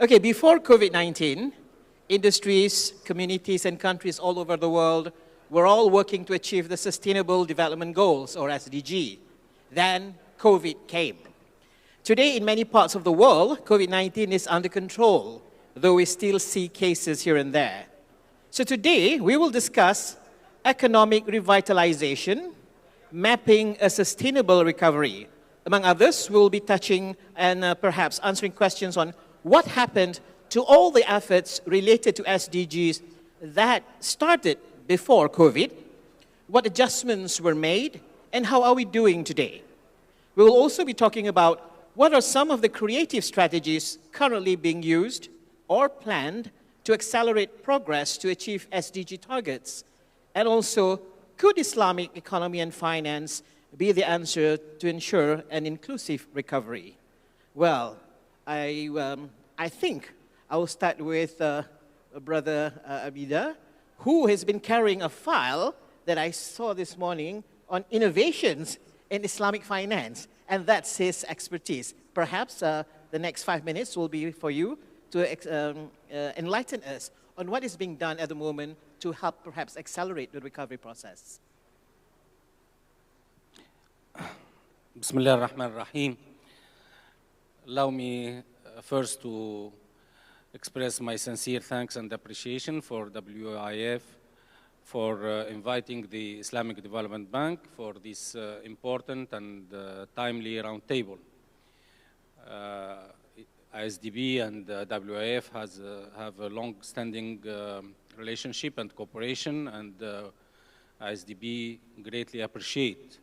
Okay, before COVID-19, industries, communities, and countries all over the world were all working to achieve the Sustainable Development Goals, or SDG. Then COVID came. Today, in many parts of the world, COVID-19 is under control, though we still see cases here and there. So today, we will discuss economic revitalization, mapping a sustainable recovery. Among others, we will be touching and perhaps answering questions on what happened to all the efforts related to SDGs that started before COVID, what adjustments were made, and how are we doing today. We will also be talking about what are some of the creative strategies currently being used or planned to accelerate progress to achieve SDG targets. And also, could Islamic economy and finance be the answer to ensure an inclusive recovery? Well, I think I will start with Brother Abida, who has been carrying a file that I saw this morning on innovations in Islamic finance, and that's his expertise. Perhaps the next 5 minutes will be for you to enlighten us on what is being done at the moment to help perhaps accelerate the recovery process. Bismillah ar-Rahman ar-Rahim. Allow me first to express my sincere thanks and appreciation for WIEF for inviting the Islamic Development Bank for this important and timely roundtable. ISDB and WIF have a long-standing relationship and cooperation, and ISDB greatly appreciates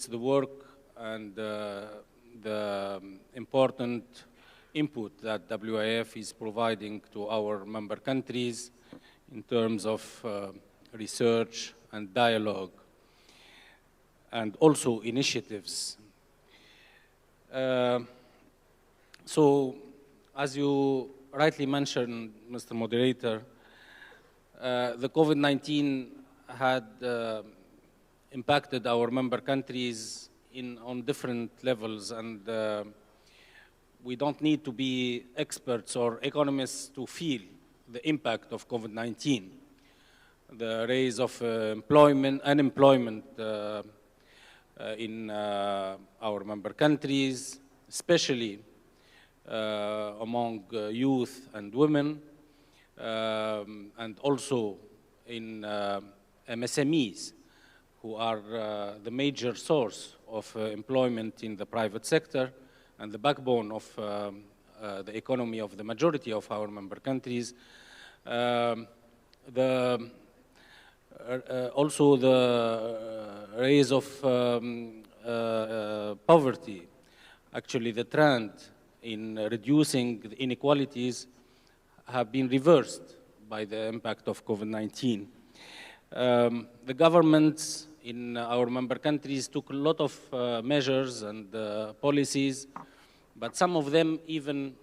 the work and the important input that WIF is providing to our member countries in terms of research and dialogue, and also initiatives. So, as you rightly mentioned, Mr. Moderator, the COVID-19 had impacted our member countries on different levels, and we don't need to be experts or economists to feel the impact of COVID-19. The rise of unemployment in our member countries, especially among youth and women, and also in MSMEs, who are the major source of employment in the private sector and the backbone of the economy of the majority of our member countries. Also the rise of poverty, actually the trend in reducing the inequalities have been reversed by the impact of COVID-19. The governments in our member countries took a lot of measures and policies, but some of them even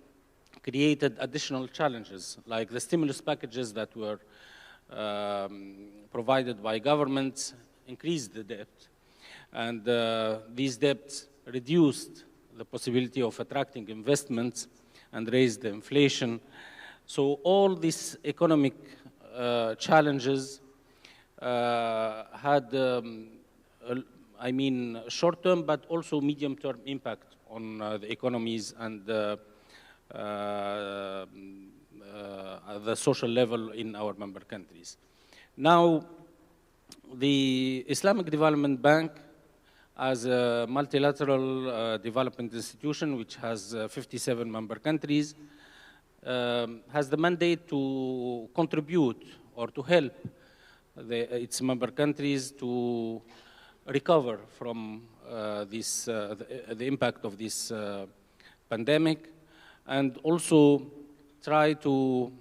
created additional challenges, like the stimulus packages that were provided by governments increased the debt, and these debts reduced the possibility of attracting investments and raised the inflation. So all these economic challenges had, I mean, short-term but also medium-term impact on the economies and the social level in our member countries. Now, the Islamic Development Bank, as a multilateral development institution which has 57 member countries, has the mandate to contribute or to help its member countries to recover from the impact of this pandemic, and also try to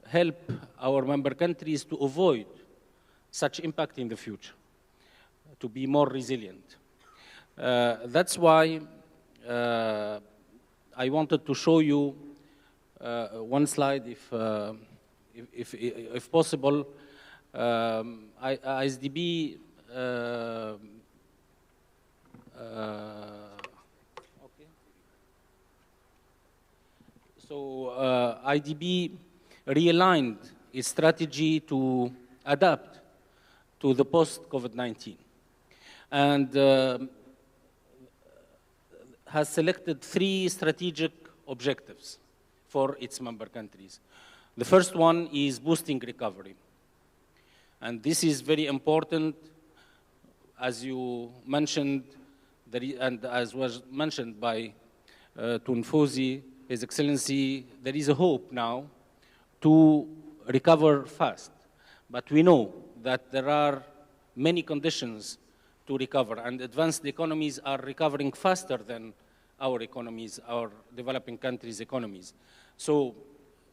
help our member countries to avoid such impact in the future, to be more resilient. That's why I wanted to show you one slide, if possible. ISDB IDB realigned its strategy to adapt to the post-COVID-19 and has selected 3 strategic objectives for its member countries. The first one is boosting recovery. And this is very important, as you mentioned, and as was mentioned by Tunfosi, His Excellency, there is a hope now to recover fast. But we know that there are many conditions to recover, and advanced economies are recovering faster than our economies, our developing countries' economies. So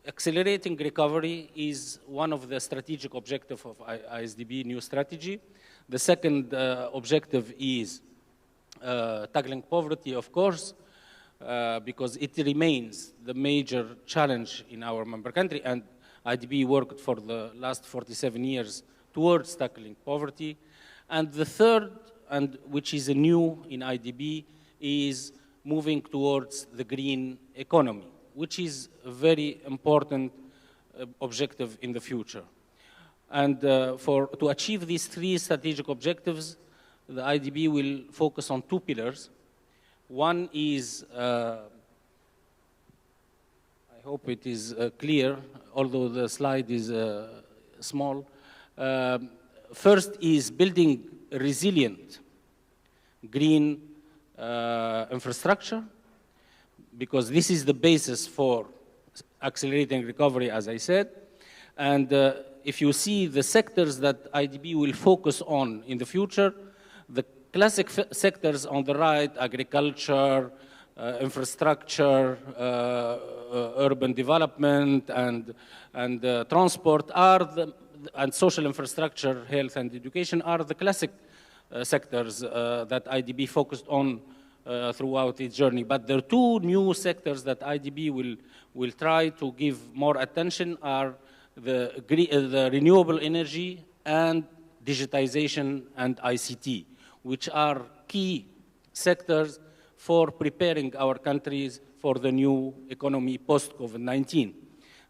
accelerating recovery is one of the strategic objectives of ISDB new strategy. The second objective is tackling poverty, of course, because it remains the major challenge in our member country, and IDB worked for the last 47 years towards tackling poverty. And the third, and which is new in IDB, is moving towards the green economy, which is a very important objective in the future. And to achieve these 3 strategic objectives, the IDB will focus on 2 pillars. One is, I hope it is clear, although the slide is small. First is building a resilient green infrastructure, because this is the basis for accelerating recovery, as I said. And if you see the sectors that IDB will focus on in the future, the classic sectors on the right, agriculture, infrastructure, urban development, and transport and social infrastructure, health and education are the classic sectors that IDB focused on throughout its journey. But there are 2 new sectors that IDB will try to give more attention are the renewable energy and digitization and ICT, which are key sectors for preparing our countries for the new economy post-COVID-19.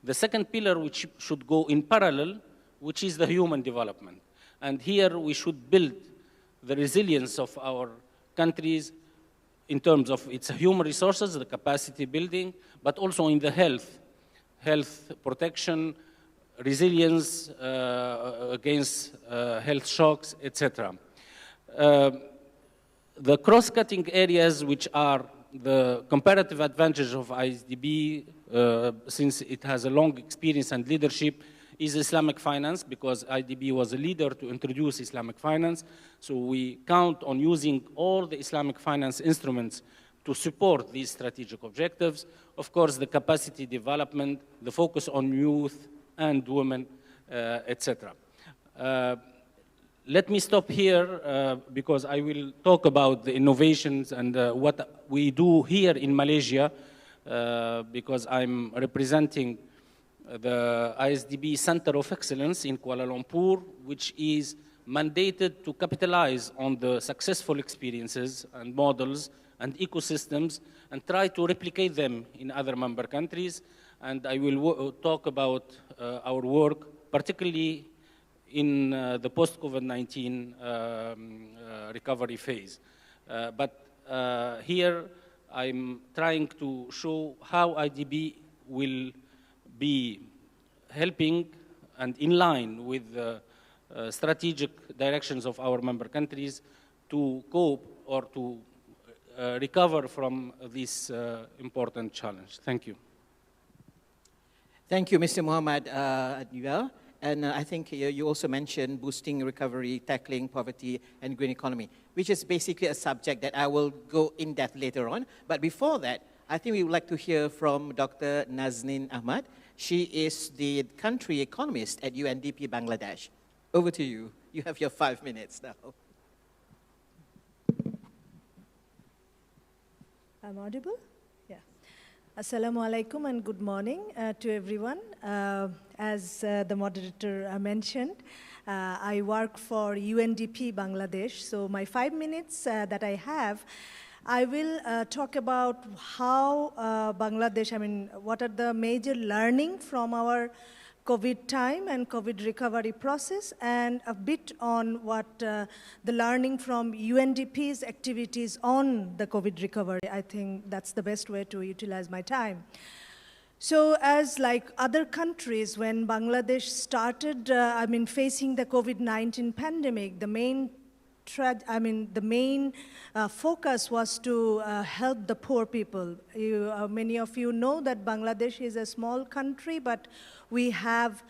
The second pillar, which should go in parallel, which is the human development. And here we should build the resilience of our countries in terms of its human resources, the capacity building, but also in the health protection, resilience against health shocks, etc. The cross-cutting areas, which are the comparative advantage of ISDB, since it has a long experience and leadership, is Islamic finance, because IDB was a leader to introduce Islamic finance. So we count on using all the Islamic finance instruments to support these strategic objectives. Of course, the capacity development, the focus on youth and women, etc. Let me stop here because I will talk about the innovations and what we do here in Malaysia, because I'm representing the ISDB Center of Excellence in Kuala Lumpur, which is mandated to capitalize on the successful experiences and models and ecosystems and try to replicate them in other member countries. And I will talk about our work, particularly in the post-COVID-19 recovery phase. But here I'm trying to show how IDB will be helping and in line with the strategic directions of our member countries to cope or to recover from this important challenge. Thank you. Thank you, Mr. Mohamed Adnuel. And I think you also mentioned boosting recovery, tackling poverty, and green economy, which is basically a subject that I will go in depth later on. But before that, I think we would like to hear from Dr. Nazneen Ahmad. She is the country economist at UNDP Bangladesh. Over to you. You have your 5 minutes now. I'm audible? Yeah. Assalamu alaikum and good morning to everyone. As the moderator mentioned, I work for UNDP Bangladesh. So my 5 minutes that I have, I will talk about how Bangladesh, what are the major learning from our COVID time and COVID recovery process, and a bit on what the learning from UNDP's activities on the COVID recovery. I think that's the best way to utilize my time. So as like other countries, when Bangladesh started, facing the COVID-19 pandemic, the main focus was to help the poor people. Many of you know that Bangladesh is a small country, but we have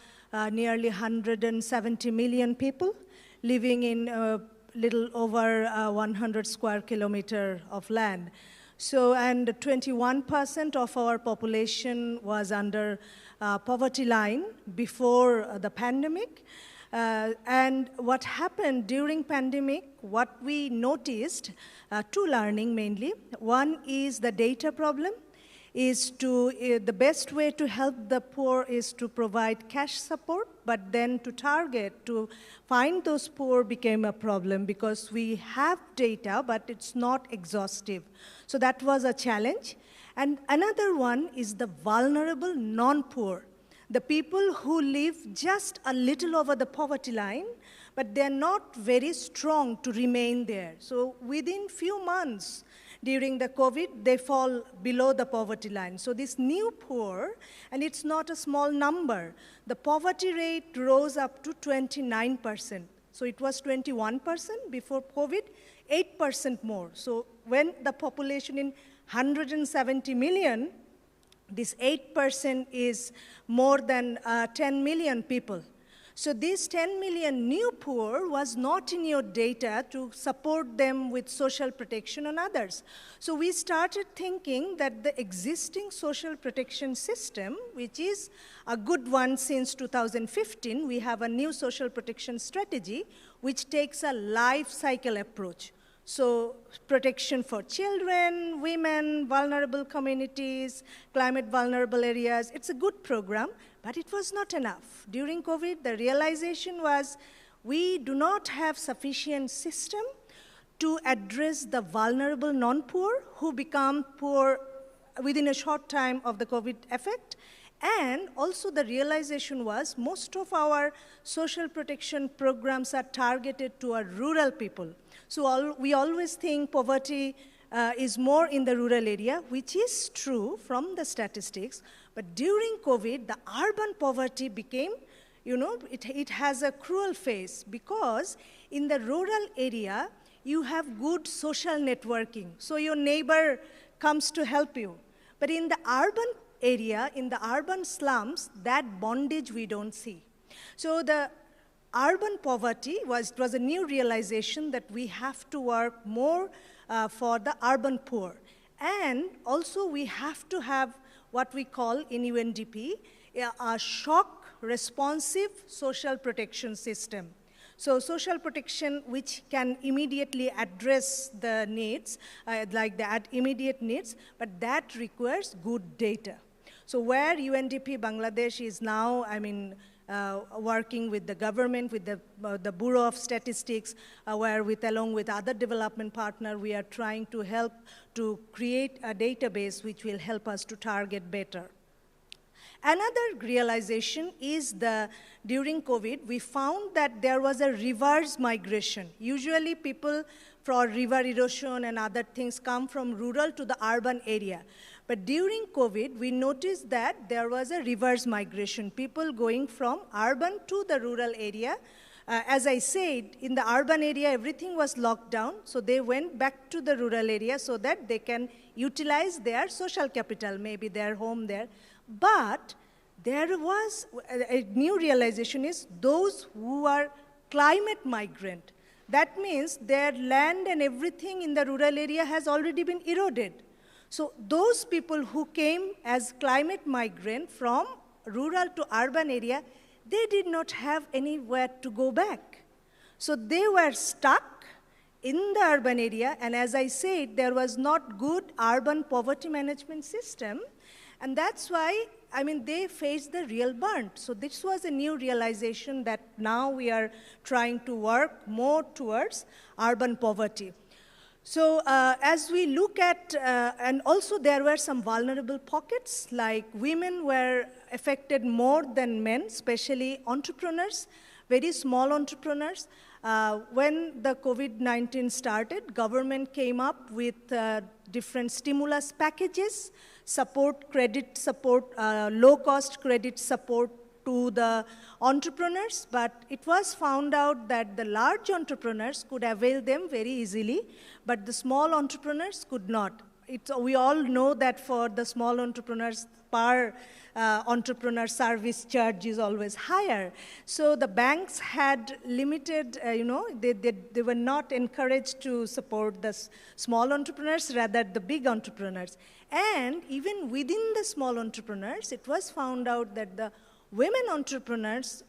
nearly 170 million people living in a little over 100 square kilometer of land. So, and 21% of our population was under poverty line before the pandemic. And what happened during pandemic, what we noticed, two learning mainly. One is the data problem, is to, the best way to help the poor is to provide cash support, but then to target, to find those poor became a problem because we have data, but it's not exhaustive. So that was a challenge. And another one is the vulnerable non-poor. The people who live just a little over the poverty line, but they're not very strong to remain there. So within few months during the COVID, they fall below the poverty line. So this new poor, and it's not a small number, the poverty rate rose up to 29%. So it was 21% before COVID, 8% more. So when the population in 170 million, this 8% is more than 10 million people. So this 10 million new poor was not in your data to support them with social protection and others. So we started thinking that the existing social protection system, which is a good one since 2015, we have a new social protection strategy, which takes a life cycle approach. So protection for children, women, vulnerable communities, climate vulnerable areas, it's a good program, but it was not enough. During COVID, the realization was we do not have sufficient system to address the vulnerable non-poor who become poor within a short time of the COVID effect. And also the realization was most of our social protection programs are targeted to our rural people. So we always think poverty is more in the rural area, which is true from the statistics. But during COVID, the urban poverty became, it has a cruel face because in the rural area, you have good social networking. So your neighbor comes to help you. But in the urban area, in the urban slums, that bondage we don't see. So the urban poverty was a new realization that we have to work more for the urban poor. And also we have to have what we call in UNDP a shock responsive social protection system. So social protection which can immediately address the needs, like the immediate needs, but that requires good data. So where UNDP Bangladesh is now, working with the government, with the Bureau of Statistics, where along with other development partners, we are trying to help to create a database which will help us to target better. Another realization is during COVID, we found that there was a reverse migration. Usually people for river erosion and other things come from rural to the urban area. But during COVID, we noticed that there was a reverse migration, people going from urban to the rural area. As I said, in the urban area, everything was locked down, so they went back to the rural area so that they can utilize their social capital, maybe their home there. But there was a new realization is those who are climate migrant. That means their land and everything in the rural area has already been eroded. So those people who came as climate migrant from rural to urban area, they did not have anywhere to go back. So they were stuck in the urban area, and as I said, there was not good urban poverty management system, and that's why, they faced the real burn. So this was a new realization that now we are trying to work more towards urban poverty. So as we look at, and also there were some vulnerable pockets, like women were affected more than men, especially entrepreneurs, very small entrepreneurs. When the COVID-19 started, government came up with different stimulus packages, credit support, low-cost credit support to the entrepreneurs, but it was found out that the large entrepreneurs could avail them very easily, but the small entrepreneurs could not. We all know that for the small entrepreneurs, per entrepreneur service charge is always higher. So the banks had limited, they were not encouraged to support the small entrepreneurs, rather the big entrepreneurs. And even within the small entrepreneurs, it was found out that the women entrepreneurs,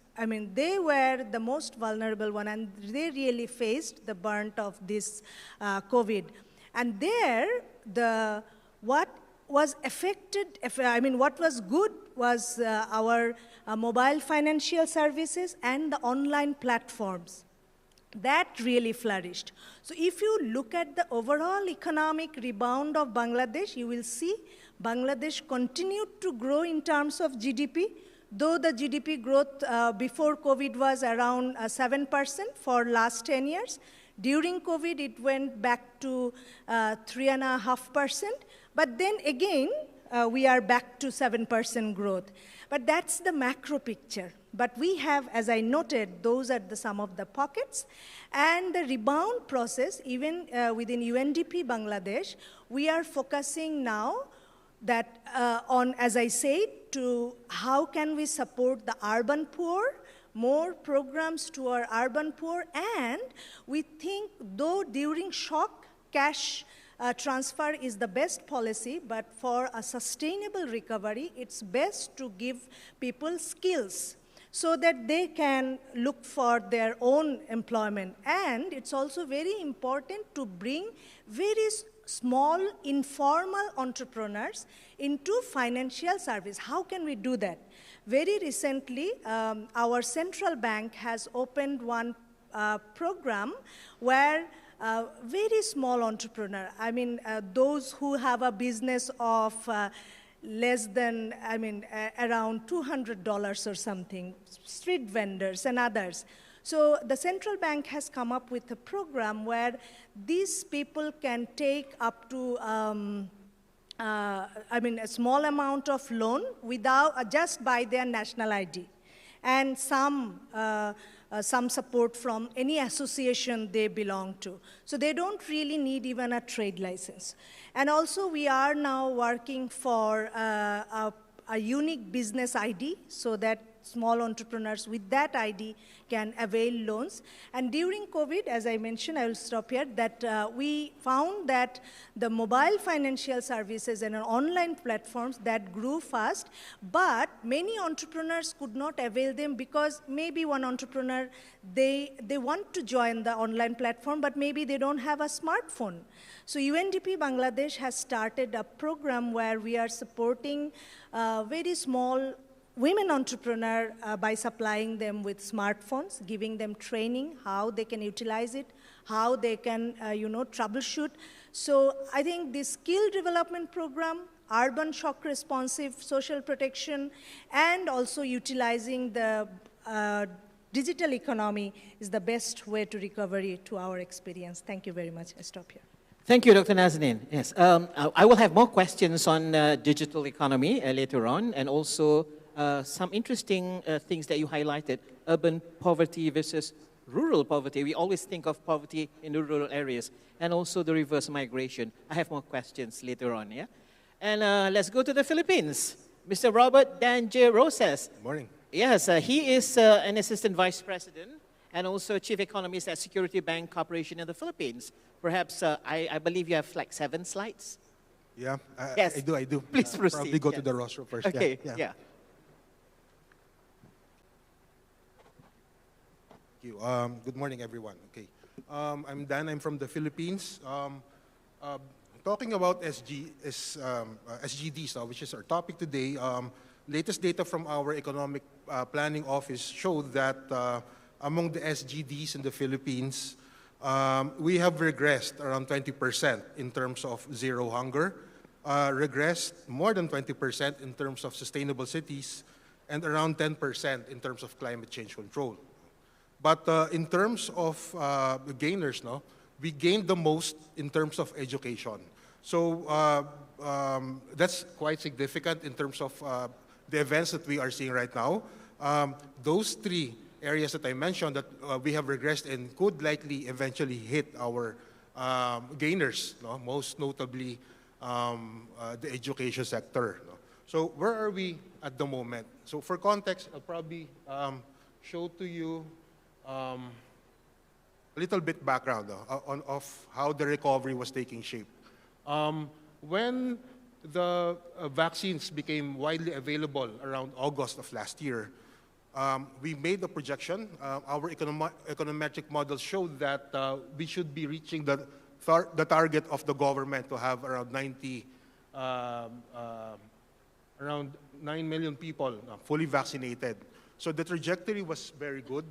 they were the most vulnerable one, and they really faced the brunt of this COVID. And there, what was affected, what was good was our mobile financial services and the online platforms. That really flourished. So if you look at the overall economic rebound of Bangladesh, you will see Bangladesh continued to grow in terms of GDP, though the GDP growth before COVID was around 7% for last 10 years. During COVID, it went back to 3.5%. But then again, we are back to 7% growth. But that's the macro picture. But we have, as I noted, those are some of the pockets. And the rebound process, even within UNDP Bangladesh, we are focusing now that on, as I said, to how can we support the urban poor, more programs to our urban poor, and we think, though during shock, cash transfer is the best policy, but for a sustainable recovery, it's best to give people skills so that they can look for their own employment. And it's also very important to bring very small, informal entrepreneurs into financial service. How can we do that? Very recently, our central bank has opened one program where very small entrepreneur, those who have a business of less than, around $200 or something, street vendors and others. So the central bank has come up with a program where these people can take up to, a small amount of loan without, just by their national ID, and some support from any association they belong to. So they don't really need even a trade license. And also we are now working for a unique business ID so that small entrepreneurs with that ID can avail loans. And during COVID, as I mentioned, I will stop here, that we found that the mobile financial services and online platforms that grew fast, but many entrepreneurs could not avail them because maybe one entrepreneur, they want to join the online platform, but maybe they don't have a smartphone. So UNDP Bangladesh has started a program where we are supporting very small women entrepreneurs by supplying them with smartphones, giving them training, how they can utilize it, how they can, troubleshoot. So I think this skill development program, urban shock responsive social protection, and also utilizing the digital economy is the best way to recovery to our experience. Thank you very much. I stop here. Thank you, Dr. Nazanin. Yes, I will have more questions on digital economy later on, and also some interesting things that you highlighted, urban poverty versus rural poverty. We always think of poverty in the rural areas, and also the reverse migration. I have more questions later on, yeah? And let's go to the Philippines. Mr. Robert Danje Roses. Good morning. Yes, he is an assistant vice president and also chief economist at Security Bank Corporation in the Philippines. Perhaps, I believe you have like 7 slides. Yeah, yes. I do. Please proceed. Probably go to the rostrum first. Okay, yeah. Thank you. Good morning, everyone. Okay, I'm Dan. I'm from the Philippines. Talking about SGDs, which is our topic today. Latest data from our Economic Planning Office showed that among the SGDs in the Philippines, we have regressed around 20% in terms of zero hunger, regressed more than 20% in terms of sustainable cities, and around 10% in terms of climate change control. But in terms of the gainers, no, we gained the most in terms of education. So that's quite significant in terms of the events that we are seeing right now. Those three areas that I mentioned that we have regressed in could likely eventually hit our gainers, no? Most notably the education sector. No? So where are we at the moment? So for context, I'll probably show to you a little bit background of how the recovery was taking shape. When the vaccines became widely available around August of last year, we made a projection. Our econometric models showed that we should be reaching the target of the government to have around around 9 million people fully vaccinated. So the trajectory was very good.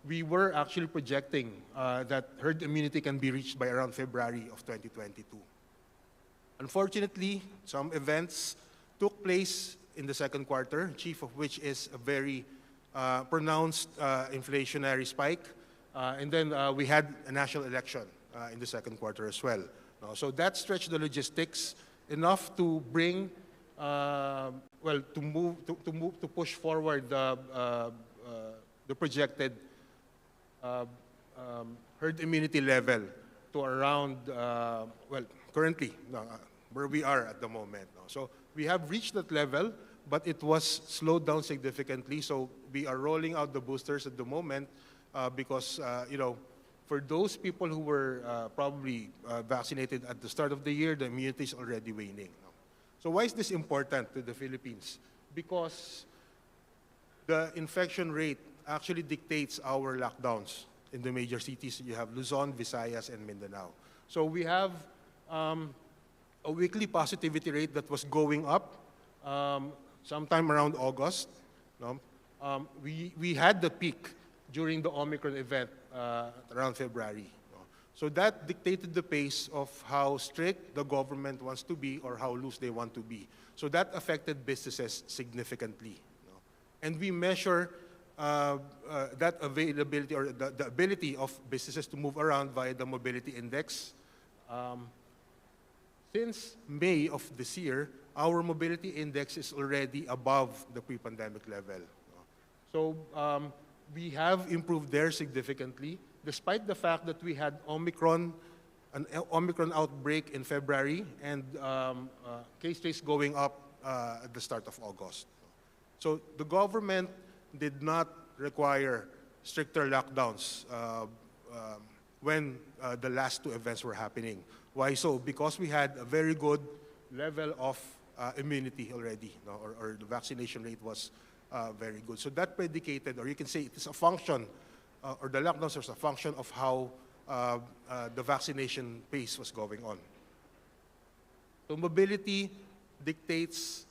We were actually projecting that herd immunity can be reached by around February of 2022. Unfortunately, some events took place in the second quarter, chief of which is a very pronounced inflationary spike. And then we had a national election in the second quarter as well. So that stretched the logistics enough to bring, to push forward the projected herd immunity level to around, currently, where we are at the moment. So we have reached that level, but it was slowed down significantly. So we are rolling out the boosters at the moment because, for those people who were probably vaccinated at the start of the year, the immunity is already waning. So why is this important to the Philippines? Because the infection rate actually dictates our lockdowns in the major cities. You have Luzon, Visayas, and Mindanao. So we have a weekly positivity rate that was going up sometime around August. No? We had the peak during the Omicron event around February. No? So that dictated the pace of how strict the government wants to be or how loose they want to be. So that affected businesses significantly. No? And we measure that availability or the ability of businesses to move around via the mobility index. Since May of this year, our mobility index is already above the pre-pandemic level. So we have improved there significantly, despite the fact that we had an Omicron outbreak in February and case rates going up at the start of August. So the government did not require stricter lockdowns when the last two events were happening. Why so? Because we had a very good level of immunity already, or the vaccination rate was very good. So that predicated, or you can say it is a function, or the lockdowns was a function of how the vaccination pace was going on. So mobility dictates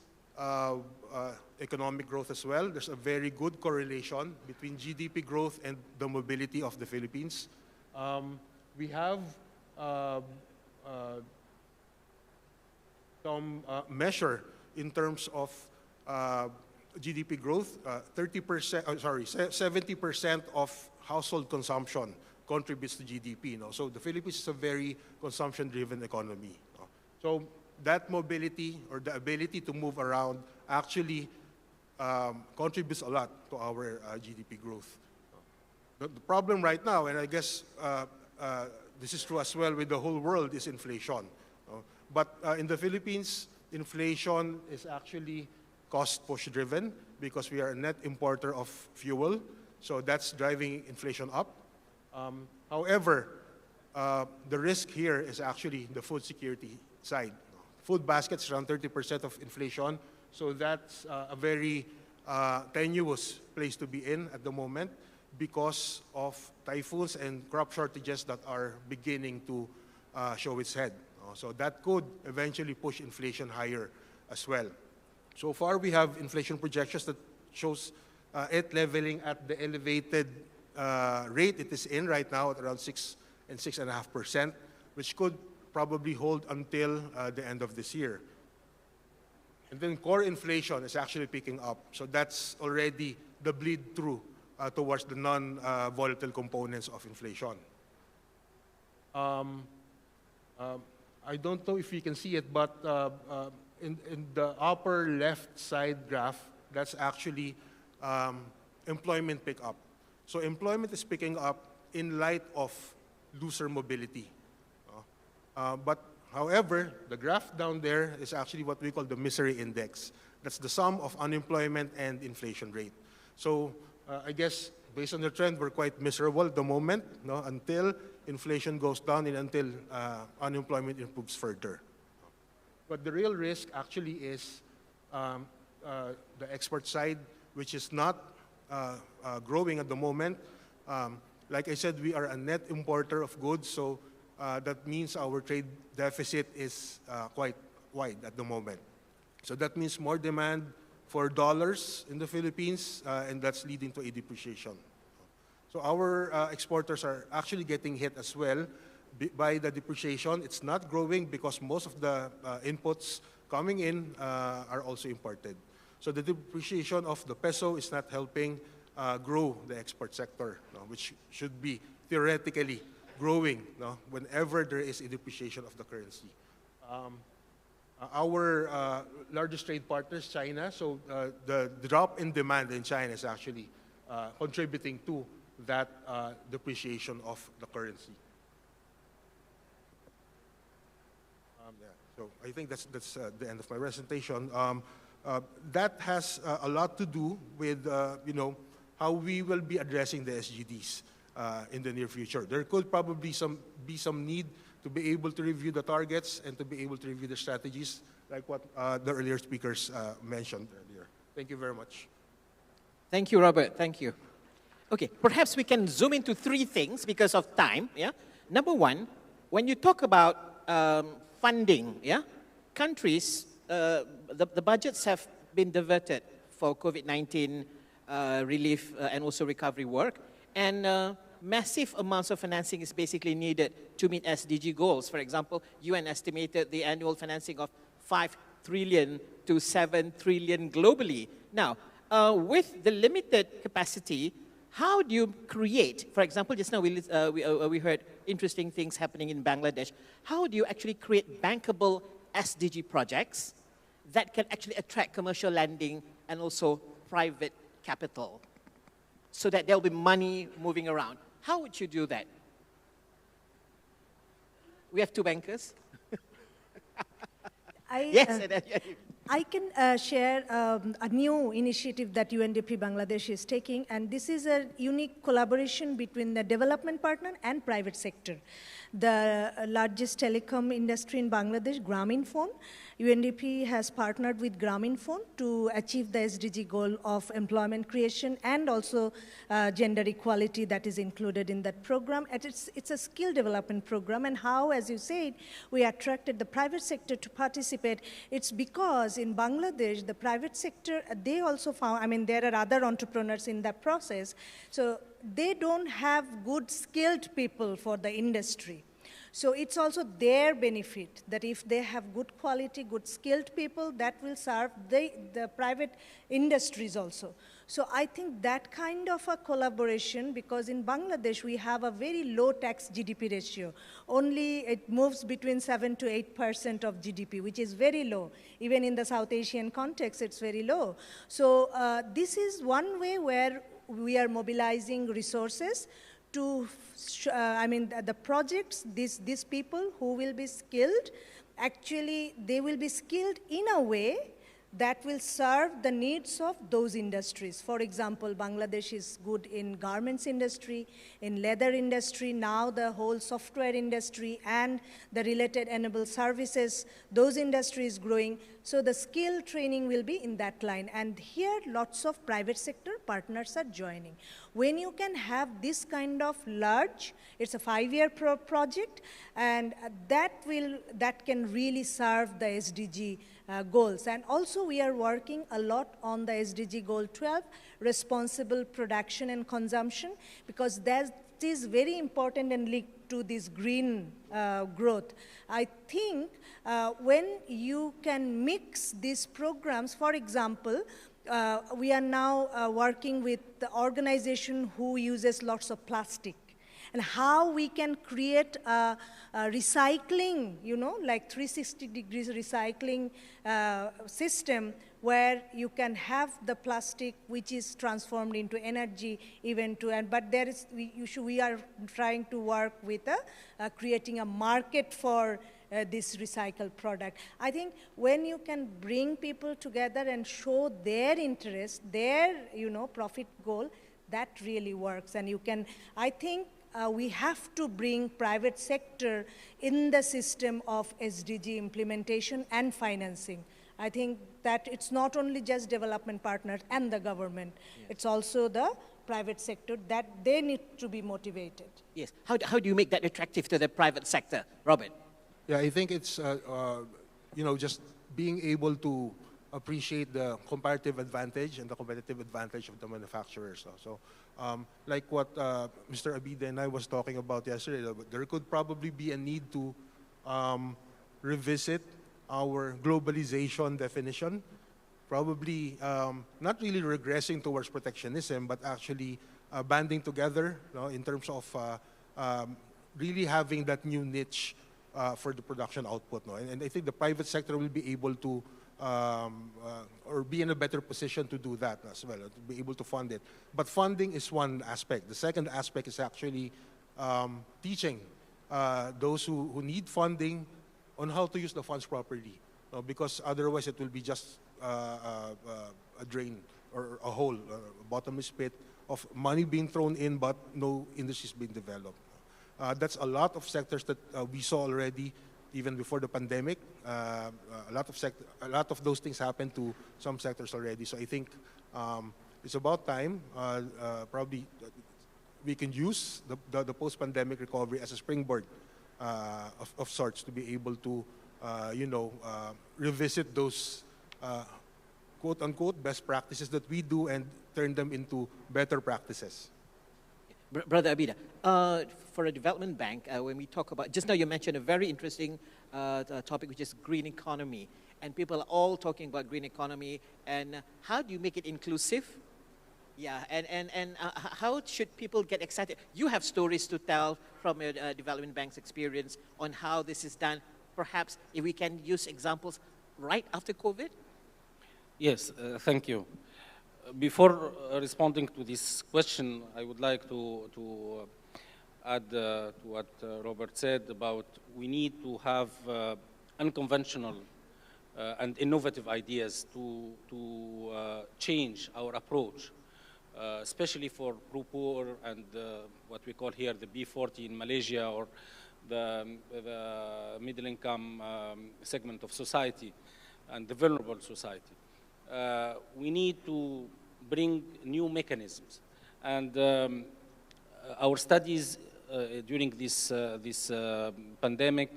economic growth as well. There's a very good correlation between GDP growth and the mobility of the Philippines. We have some measure in terms of GDP growth. 70% of household consumption contributes to GDP. So the Philippines is a very consumption-driven economy. So that mobility or the ability to move around actually contributes a lot to our GDP growth. The problem right now, and I guess this is true as well with the whole world, is inflation. But in the Philippines, inflation is actually cost-push driven because we are a net importer of fuel. So that's driving inflation up. However, the risk here is actually the food security side. Food baskets around 30% of inflation. So that's a very tenuous place to be in at the moment because of typhoons and crop shortages that are beginning to show its head. So that could eventually push inflation higher as well. So far, we have inflation projections that shows it leveling at the elevated rate it is in right now at around 6 and 6.5%, which could probably hold until the end of this year. And then core inflation is actually picking up. So that's already the bleed through towards the non-volatile components of inflation. I don't know if you can see it, but in the upper left side graph, that's actually employment pickup. So employment is picking up in light of looser mobility. But however, the graph down there is actually what we call the misery index. That's the sum of unemployment and inflation rate. So I guess based on the trend, we're quite miserable at the moment, until inflation goes down and until unemployment improves further. But the real risk actually is the export side, which is not growing at the moment. Like I said, we are a net importer of goods, so that means our trade deficit is quite wide at the moment. So that means more demand for dollars in the Philippines, and that's leading to a depreciation. So our exporters are actually getting hit as well by the depreciation. It's not growing because most of the inputs coming in are also imported. So the depreciation of the peso is not helping grow the export sector, which should be theoretically growing whenever there is a depreciation of the currency. Our largest trade partner is China, so the drop in demand in China is actually contributing to that depreciation of the currency. So I think that's the end of my presentation. That has a lot to do with how we will be addressing the SGDs in the near future. There could probably be some need to be able to review the targets and to be able to review the strategies, like what the earlier speakers mentioned earlier. Thank you very much. Thank you, Robert. Thank you. Okay, perhaps we can zoom into three things because of time. Yeah. Number one, when you talk about funding, countries, the budgets have been diverted for COVID-19 relief and also recovery work, and massive amounts of financing is basically needed to meet SDG goals. For example, UN estimated the annual financing of 5 trillion to 7 trillion globally. Now, with the limited capacity, how do you create, for example, just now we heard interesting things happening in Bangladesh. How do you actually create bankable SDG projects that can actually attract commercial lending and also private capital so that there'll be money moving around? How would you do that? We have two bankers. I can share a new initiative that UNDP Bangladesh is taking, and this is a unique collaboration between the development partner and private sector. The largest telecom industry in Bangladesh, Grameenphone, UNDP has partnered with Grameenphone to achieve the SDG goal of employment creation and also gender equality that is included in that program. And it's a skill development program, and how, as you said, we attracted the private sector to participate. It's because in Bangladesh, the private sector, they also found, I mean, there are other entrepreneurs in that process, so they don't have good skilled people for the industry. So it's also their benefit that if they have good quality, good skilled people, that will serve the private industries also. So I think that kind of a collaboration, because in Bangladesh we have a very low tax GDP ratio. Only it moves between 7 to 8% of GDP, which is very low. Even in the South Asian context, it's very low. So this is one way where we are mobilizing resources to, the projects, these people who will be skilled, actually they will be skilled in a way that will serve the needs of those industries. For example, Bangladesh is good in garments industry, in leather industry, now the whole software industry and the related enabled services, those industries growing. So the skill training will be in that line. And here lots of private sector partners are joining. When you can have this kind of large, it's a 5-year project, and that can really serve the SDG goals. And also we are working a lot on the SDG Goal 12, responsible production and consumption, because that is very important and linked to this green growth. I think when you can mix these programs, for example, we are now working with the organization who uses lots of plastic, and how we can create a recycling, you know, like 360 degrees recycling system, where you can have the plastic which is transformed into energy even to, but there is, we are trying to work with creating a market for this recycled product. I think when you can bring people together and show their interest, their, you know, profit goal, that really works. And you can, I think, we have to bring private sector in the system of SDG implementation and financing. I think that it's not only just development partners and the government, yes, it's also the private sector, that they need to be motivated. Yes, how do you make that attractive to the private sector, Robert? Yeah, I think it's, you know, just being able to appreciate the comparative advantage and the competitive advantage of the manufacturers. So, like what Mr. Abida and I was talking about yesterday, there could probably be a need to revisit our globalization definition, probably not really regressing towards protectionism, but actually banding together, you know, in terms of really having that new niche for the production output. No? And I think the private sector will be able to or be in a better position to do that as well, to be able to fund it. But funding is one aspect. The second aspect is actually teaching those who need funding on how to use the funds properly, because otherwise it will be just a drain or a hole, a bottomless pit of money being thrown in but no industries being developed. That's a lot of sectors that we saw already even before the pandemic. A lot of those things happened to some sectors already. So I think it's about time probably we can use the post-pandemic recovery as a springboard of sorts to be able to, you know, revisit those quote-unquote best practices that we do and turn them into better practices. Brother Abida, for a development bank, when we talk about, just now you mentioned a very interesting topic, which is green economy. And people are all talking about green economy. And how do you make it inclusive? Yeah, and how should people get excited? You have stories to tell from your development bank's experience on how this is done. Perhaps if we can use examples right after COVID? Yes, thank you. Before responding to this question, I would like to add to what Robert said about we need to have unconventional and innovative ideas to change our approach, especially for poor and what we call here the B40 in Malaysia, or the middle income segment of society and the vulnerable society. We need to bring new mechanisms, and our studies during this pandemic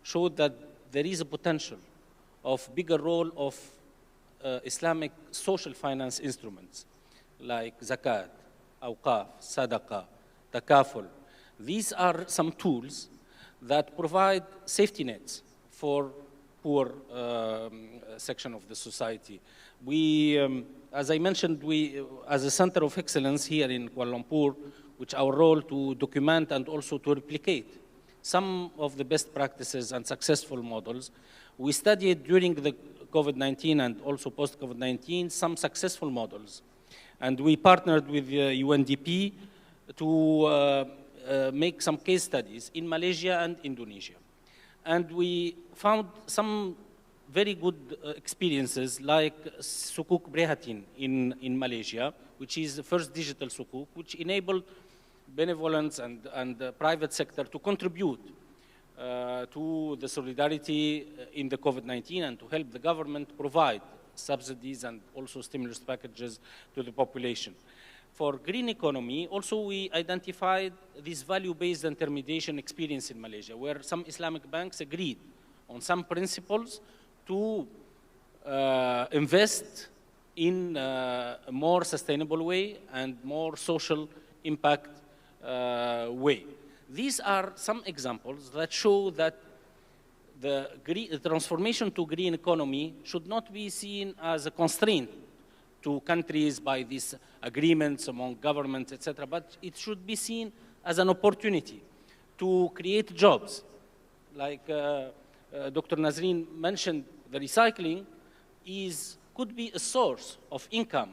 showed that there is a potential of bigger role of Islamic social finance instruments like zakat, awqaf, sadaqah, takaful. These are some tools that provide safety nets for poor section of the society. We, as I mentioned, we, as a center of excellence here in Kuala Lumpur, which our role to document and also to replicate some of the best practices and successful models. We studied during the COVID-19 and also post-COVID-19 some successful models. And we partnered with UNDP to make some case studies in Malaysia and Indonesia. And we found some very good experiences like Sukuk Prihatin in Malaysia, which is the first digital sukuk, which enabled benevolence and the private sector to contribute to the solidarity in the COVID-19 and to help the government provide subsidies and also stimulus packages to the population. For green economy, also we identified this value-based intermediation experience in Malaysia, where some Islamic banks agreed on some principles to invest in a more sustainable way and more social impact way. These are some examples that show that the transformation to green economy should not be seen as a constraint to countries by these agreements among governments, etc., but it should be seen as an opportunity to create jobs. Like Dr. Nazreen mentioned, the recycling could be a source of income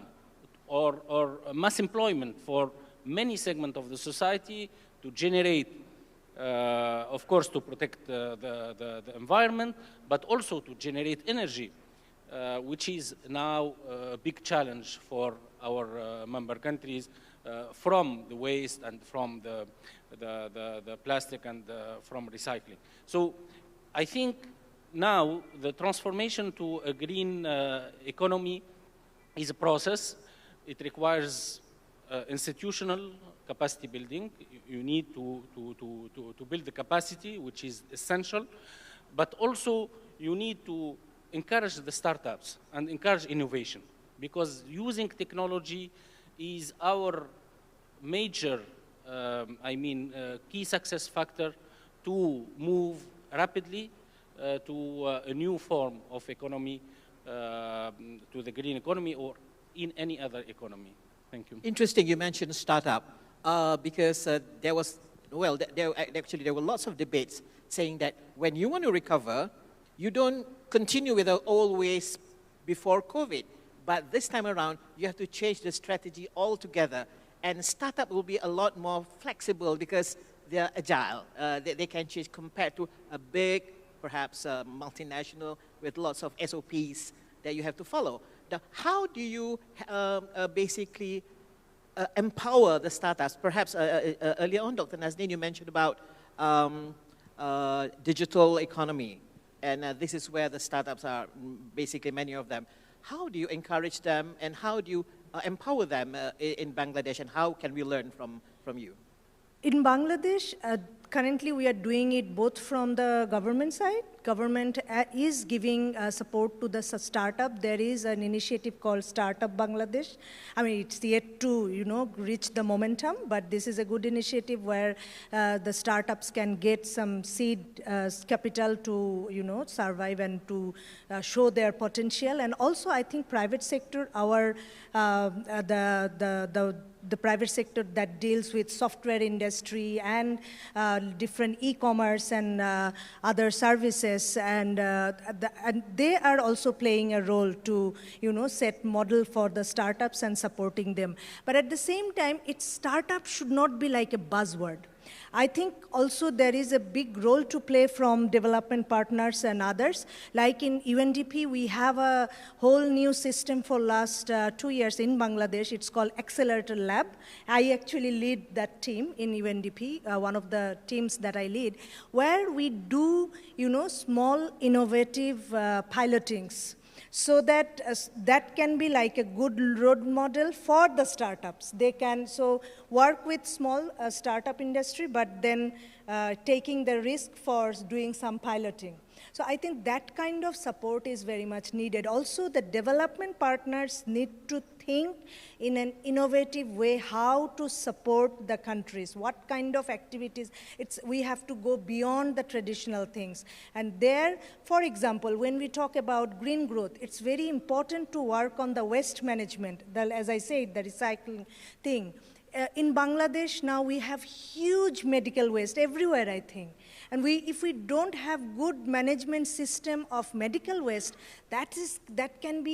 or mass employment for many segments of the society to generate, of course, to protect the environment, but also to generate energy, which is now a big challenge for our member countries from the waste and from the plastic and from recycling. So I think now the transformation to a green economy is a process. It requires institutional capacity building. You need to build the capacity, which is essential, but also you need to encourage the startups and encourage innovation, because using technology is our major, key success factor to move rapidly to a new form of economy, to the green economy or in any other economy. Thank you. Interesting you mentioned startup, because there were lots of debates saying that when you want to recover, you don't continue with the old ways before COVID. But this time around, you have to change the strategy altogether. And startup will be a lot more flexible because they're agile. They can change compared to a big, perhaps multinational with lots of SOPs that you have to follow. Now, how do you basically empower the startups? Perhaps earlier on, Dr. Nazreen, you mentioned about digital economy. And this is where the startups are, basically many of them. How do you encourage them and how do you empower them in Bangladesh, and how can we learn from you? In Bangladesh, currently we are doing it both from the government side. Government is giving support to the startup. There is an initiative called Startup Bangladesh. I mean, it's yet to, reach the momentum, but this is a good initiative where the startups can get some seed capital to, survive and to show their potential. And also, I think private sector, the private sector that deals with software industry and different e-commerce and other services, and they are also playing a role to, set model for the startups and supporting them. But at the same time, startup should not be like a buzzword. I think also there is a big role to play from development partners and others. Like in UNDP, we have a whole new system for last 2 years in Bangladesh. It's called Accelerator Lab. I actually lead that team in UNDP, one of the teams that I lead, where we do, small innovative pilotings. So that that can be like a good road model for the startups. They can work with small startup industry, but then taking the risk for doing some piloting. So I think that kind of support is very much needed. Also, the development partners need to think in an innovative way how to support the countries, what kind of activities. We have to go beyond the traditional things. And there, for example, when we talk about green growth, it's very important to work on the waste management, as I said, the recycling thing. In Bangladesh now we have huge medical waste everywhere, I think. And if we don't have good management system of medical waste, that can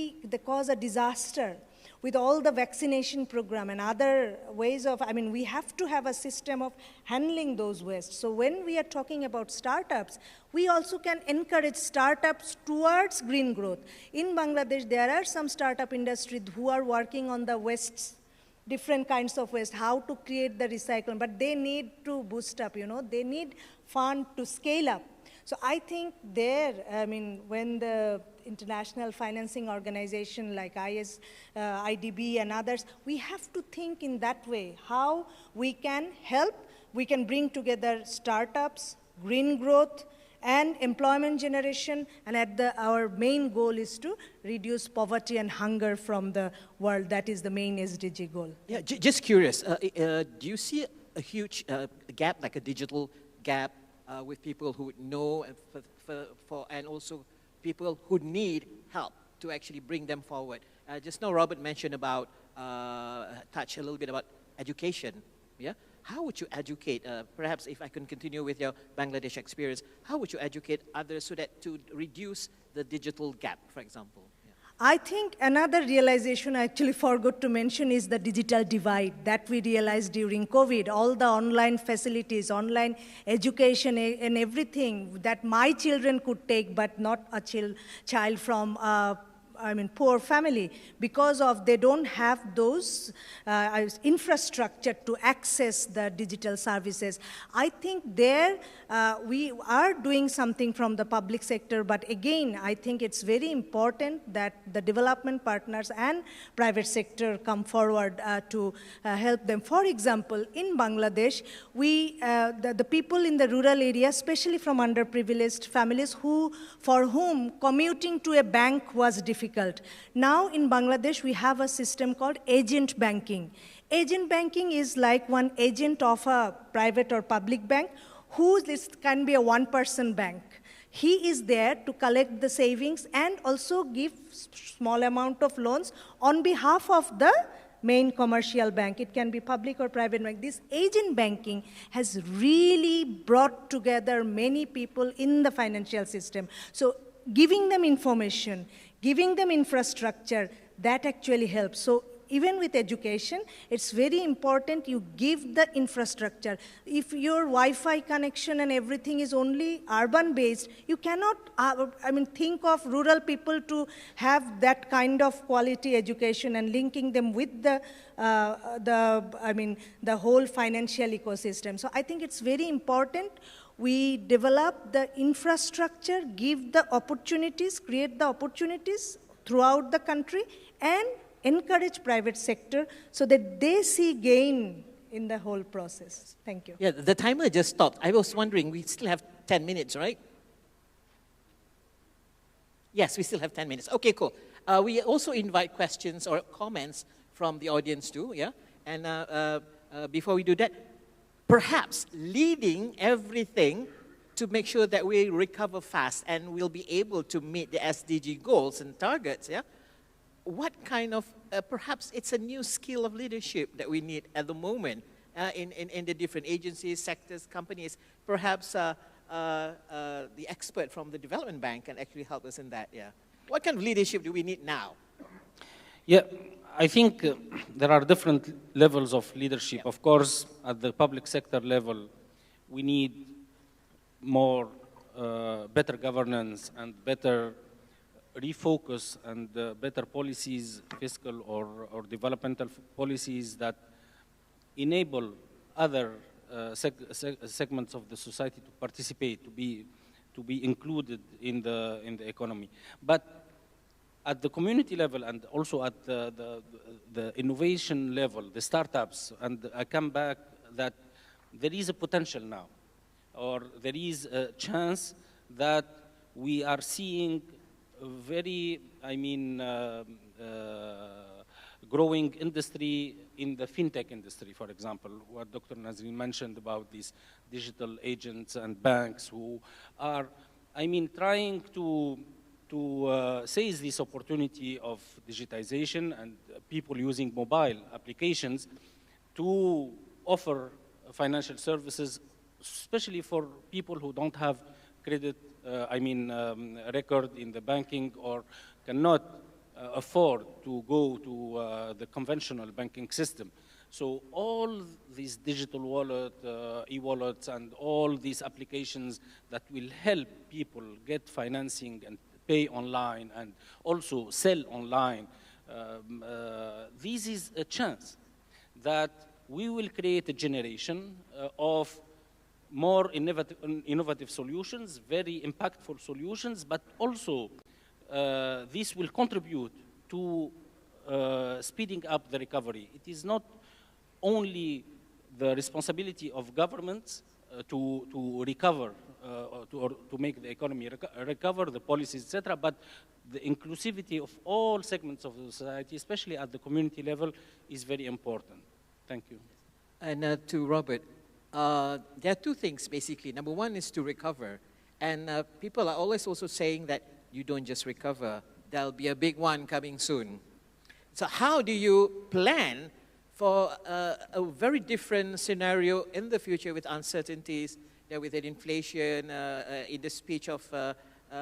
cause a disaster. With all the vaccination program and other ways of, we have to have a system of handling those wastes. So when we are talking about startups, we also can encourage startups towards green growth. In Bangladesh, there are some startup industries who are working on the wastes, different kinds of waste, how to create the recycling, but they need to boost up, they need fund to scale up. So I think when the international financing organization like IDB and others, we have to think in that way, how we can help, we can bring together startups, green growth, and employment generation, and our main goal is to reduce poverty and hunger from the world. That is the main SDG goal. Yeah, just curious, do you see a huge gap, like a digital gap, with people who know and also people who need help to actually bring them forward? Just now Robert mentioned about, touch a little bit about education, yeah? How would you educate, perhaps if I can continue with your Bangladesh experience, how would you educate others so that to reduce the digital gap, for example? Yeah. I think another realization I actually forgot to mention is the digital divide that we realized during COVID. All the online facilities, online education and everything that my children could take, but not a child from poor family, because of they don't have those infrastructure to access the digital services. I think there we are doing something from the public sector, but again, I think it's very important that the development partners and private sector come forward to help them. For example, in Bangladesh, the people in the rural area, especially from underprivileged families for whom commuting to a bank was difficult. Now in Bangladesh, we have a system called agent banking. Agent banking is like one agent of a private or public bank, this can be a one-person bank. He is there to collect the savings and also give small amount of loans on behalf of the main commercial bank. It can be public or private bank. This agent banking has really brought together many people in the financial system. So giving them information, giving them infrastructure, that actually helps. So even with education, it's very important you give the infrastructure. If your Wi-Fi connection and everything is only urban-based, you cannot, think of rural people to have that kind of quality education and linking them with the whole financial ecosystem. So I think it's very important we develop the infrastructure, give the opportunities, create the opportunities throughout the country, and encourage private sector so that they see gain in the whole process. Thank you. Yeah, the timer just stopped. I was wondering, we still have 10 minutes, right? Yes, we still have 10 minutes. Okay, cool. We also invite questions or comments from the audience too, yeah? And before we do that, perhaps leading everything to make sure that we recover fast and we'll be able to meet the SDG goals and targets, yeah? What kind of, perhaps it's a new skill of leadership that we need at the moment in the different agencies, sectors, companies. Perhaps the expert from the development bank can actually help us in that, yeah? What kind of leadership do we need now? Yeah, I think there are different levels of leadership. Yeah. Of course, at the public sector level, we need more, better governance and better refocus and better policies, fiscal or developmental policies that enable other segments of the society to participate, to be included in the economy. But at the community level and also at the innovation level, the startups, and I come back that there is a potential now, or there is a chance that we are seeing a very, growing industry in the fintech industry, for example, what Dr. Nazreen mentioned about these digital agents and banks who are, trying to seize this opportunity of digitization and people using mobile applications to offer financial services, especially for people who don't have credit, record in the banking or cannot afford to go to the conventional banking system. So all these digital wallet, e-wallets, and all these applications that will help people get financing and pay online and also sell online, this is a chance that we will create a generation of more innovative solutions, very impactful solutions, but also this will contribute to speeding up the recovery. It is not only the responsibility of governments to recover or to make the economy recover, the policies, etc. But the inclusivity of all segments of the society, especially at the community level, is very important. Thank you. And to Robert, there are two things basically. Number one is to recover. And people are always also saying that you don't just recover, there'll be a big one coming soon. So how do you plan for a very different scenario in the future with uncertainties, with an inflation, in the speech of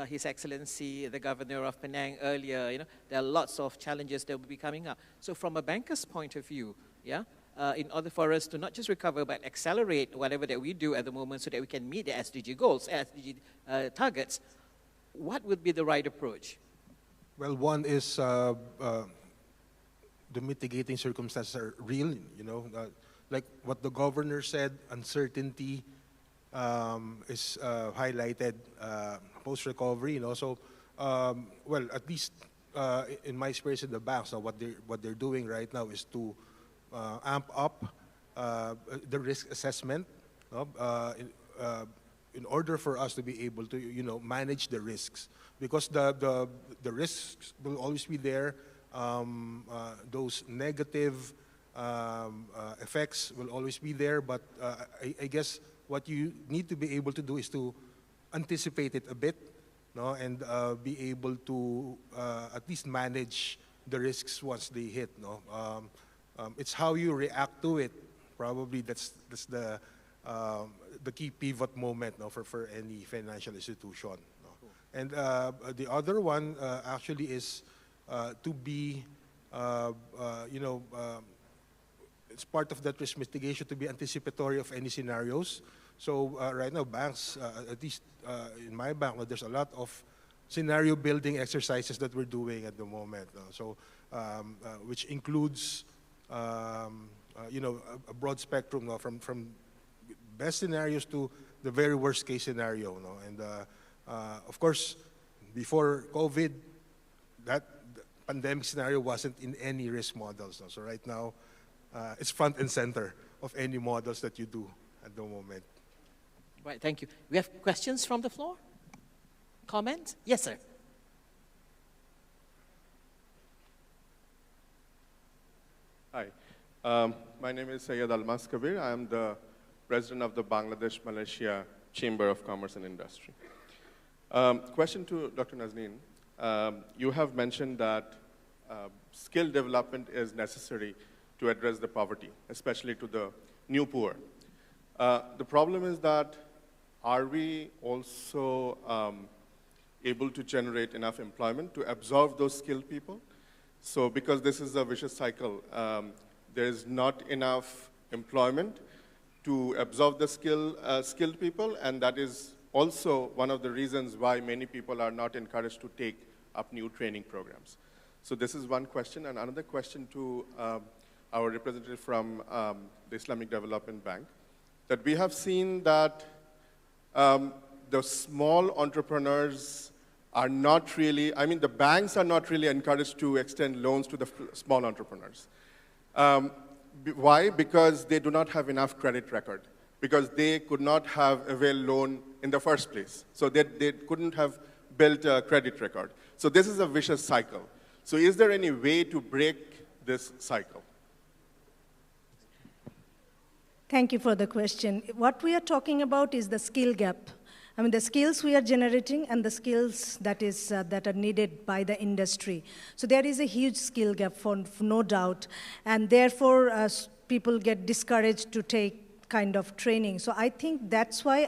His Excellency, the Governor of Penang earlier, there are lots of challenges that will be coming up. So from a banker's point of view, in order for us to not just recover, but accelerate whatever that we do at the moment so that we can meet the SDG goals, SDG targets, what would be the right approach? Well, one is the mitigating circumstances are real, like what the governor said, uncertainty is highlighted post-recovery, So, well, at least in my experience in the banks, what they're doing right now is to amp up the risk assessment in order for us to be able to, manage the risks, because the risks will always be there. Those negative effects will always be there, but I guess what you need to be able to do is to anticipate it a bit, and be able to at least manage the risks once they hit. It's how you react to it. Probably that's the key pivot moment for any financial institution. And the other one actually is to be, it's part of that risk mitigation to be anticipatory of any scenarios. So right now, banks, at least in my bank, there's a lot of scenario building exercises that we're doing at the moment. So, which includes, a broad spectrum from best scenarios to the very worst case scenario. And of course, before COVID, that pandemic scenario wasn't in any risk models. So right now, it's front and center of any models that you do at the moment. Right, thank you. We have questions from the floor? Comments? Yes, sir. Hi, my name is Syed Almas Kabir. I am the president of the Bangladesh-Malaysia Chamber of Commerce and Industry. Question to Dr. Nazneen. You have mentioned that skill development is necessary to address the poverty, especially to the new poor. The problem is that, are we also able to generate enough employment to absorb those skilled people? So because this is a vicious cycle, there is not enough employment to absorb the skilled people, and that is also one of the reasons why many people are not encouraged to take up new training programs. So this is one question. And another question to our representative from the Islamic Development Bank, that we have seen that the small entrepreneurs are not really, the banks are not really encouraged to extend loans to the small entrepreneurs. Why? Because they do not have enough credit record, because they could not have availed loan in the first place. So they couldn't have built a credit record. So this is a vicious cycle. So is there any way to break this cycle? Thank you for the question. What we are talking about is the skill gap. The skills we are generating and the skills that are needed by the industry. So there is a huge skill gap, for no doubt, and therefore people get discouraged to take kind of training. So I think that's why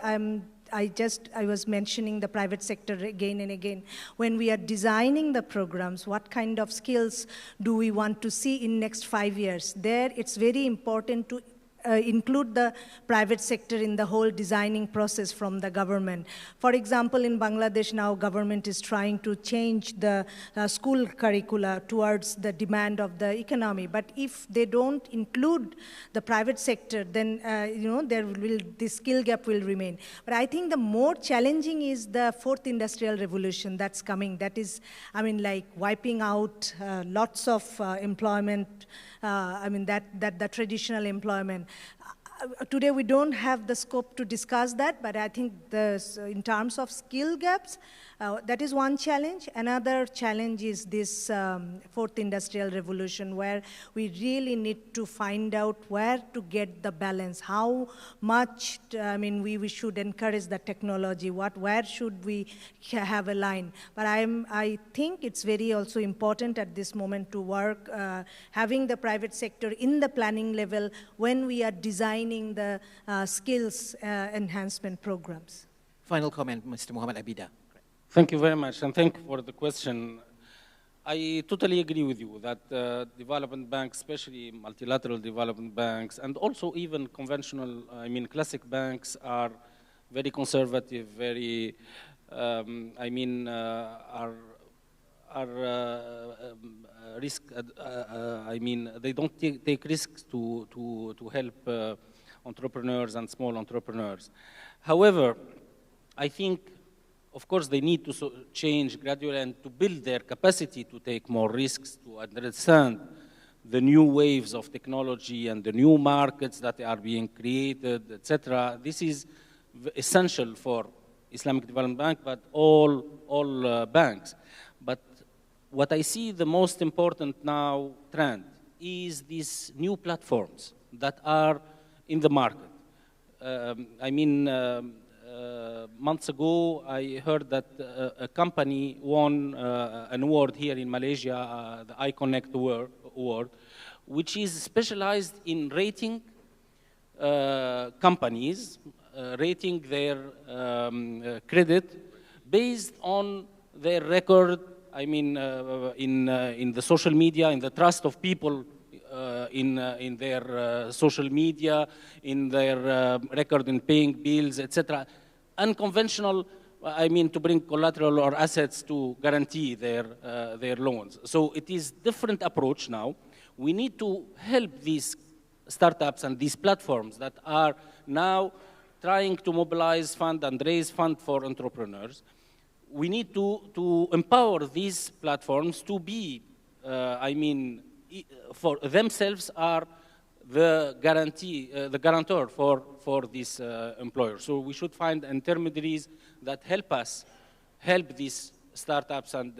I was mentioning the private sector again and again. When we are designing the programs, what kind of skills do we want to see in next 5 years? There, it's very important to include the private sector in the whole designing process from the government. For example, in Bangladesh now, government is trying to change the school curricula towards the demand of the economy. But if they don't include the private sector, then the skill gap will remain. But I think the more challenging is the fourth industrial revolution that's coming. That is, like wiping out lots of employment. The traditional employment. Today we don't have the scope to discuss that, but I think in terms of skill gaps, that is one challenge. Another challenge is this fourth industrial revolution, where we really need to find out where to get the balance, how much, we should encourage the technology, where should we have a line. But I think it's very also important at this moment to work, having the private sector in the planning level when we are designing the skills enhancement programs. Final comment, Mr. Mohamed Abida. Thank you very much, and thank you for the question. I totally agree with you that development banks, especially multilateral development banks, and also even conventional, classic banks are very conservative, very, risk, they don't take risks to help entrepreneurs and small entrepreneurs. However, I think, of course, they need to change gradually and to build their capacity to take more risks, to understand the new waves of technology and the new markets that are being created, etc. This is essential for Islamic Development Bank, but all banks. But what I see the most important now trend is these new platforms that are in the market. Months ago, I heard that a company won an award here in Malaysia, the iConnect Award, which is specialized in rating companies, rating their credit based on their record, in the social media, in the trust of people in their social media, in their record in paying bills, etc. Unconventional, to bring collateral or assets to guarantee their loans. So it is different approach now. We need to help these startups and these platforms that are now trying to mobilize fund and raise fund for entrepreneurs. We need to empower these platforms to be, for themselves are the guarantor for these employers. So we should find intermediaries that help these startups and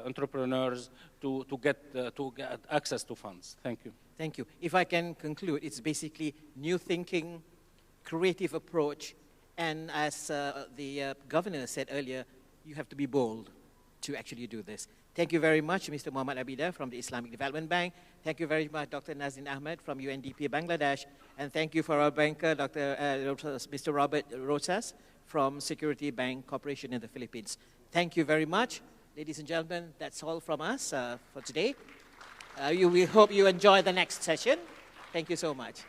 entrepreneurs to get access to funds. Thank you. Thank you. If I can conclude, it's basically new thinking, creative approach, and as the governor said earlier, you have to be bold to actually do this. Thank you very much, Mr. Mohamed Abida from the Islamic Development Bank. Thank you very much, Dr. Nazrin Ahmed from UNDP Bangladesh. And thank you for our banker, Mr. Robert Rosas from Security Bank Corporation in the Philippines. Thank you very much. Ladies and gentlemen, that's all from us for today. We hope you enjoy the next session. Thank you so much.